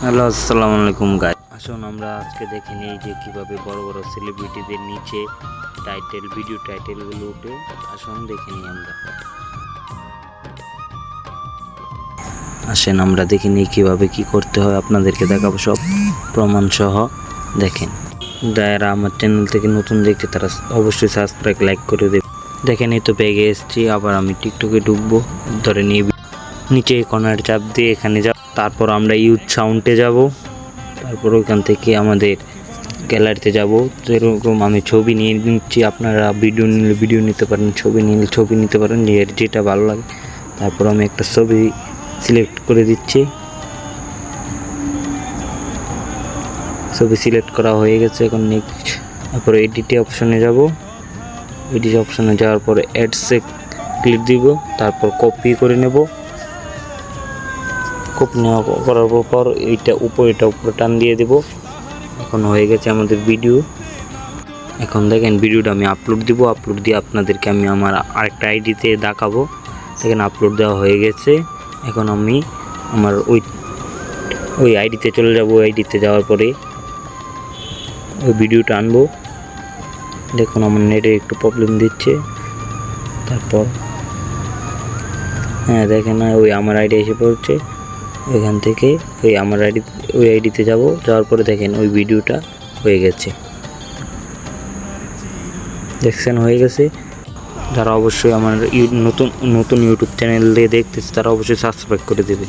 Hello, আসসালামু আলাইকুম guys. আসুন আমরা আজকে দেখে নিই যে কিভাবে বড় বড় সেলিব্রিটিদের নিচে ভিডিও টাইটেলগুলো উঠে। আসুন দেখে নিই আমরা। আসেন আমরা দেখে নিই কিভাবে কি করতে হয়, আপনাদেরকে দেখাবো সব প্রমাণ সহ। দেখেন, যারা আমার চ্যানেল থেকে নতুন দেখছে তারা অবশ্যই সাবস্ক্রাইব লাইক করে দেবে। দেখেন এই তো পেয়ে এসেছি। আবার আমি টিকটকে ঢুকবো, ধরে নিয়ে নিচে কর্নার চাপ দিয়ে এখানে যাব। তারপর আমরা ইউজ সাউন্ডে যাব। তারপর ওইখান থেকে আমাদের গ্যালারিতে যাব। যেরকম আমি ছবি নিয়ে নিচ্ছি, আপনারা ভিডিও নিলে ভিডিও নিতে পারেন, ছবি নিলে ছবি নিতে পারেন, যেটা ভালো লাগে। তারপর আমি একটা ছবি সিলেক্ট করে দিচ্ছি। ছবি সিলেক্ট করা হয়ে গেছে। এখন নেক্সট, তারপর এডিট অপশনে যাব। এডিট অপশনে যাওয়ার পরে অ্যাডসে ক্লিক দিব। তারপর কপি করে নেব। কপি নেওয়া করার পর এটা উপরে টান দিয়ে দেব। এখন হয়ে গেছে আমাদের ভিডিও। এখন দেখেন ভিডিওটা আমি আপলোড দিব। আপলোড দিয়ে আপনাদেরকে আমি আমার আরেকটা আইডিতে দেখাবো। দেখেন আপলোড দেওয়া হয়ে গেছে। এখন আমি আমার ওই আইডিতে চলে যাব। ওই আইডিতে যাওয়ার পরে ওই ভিডিওটা আনবো। দেখুন আমার নেটে একটু প্রবলেম দিচ্ছে। তারপর দেখেন ওই আমার আইডি এসে পড়ছে। ওইখান থেকে ওই আইডিতে যাব। যাওয়ার পরে দেখেন ওই ভিডিওটা হয়ে গেছে। দেখছেন হয়ে গেছে। যারা অবশ্যই আমার নতুন ইউটিউব চ্যানেল দিয়ে দেখতেছে তারা অবশ্যই সাবস্ক্রাইব করে দেবে।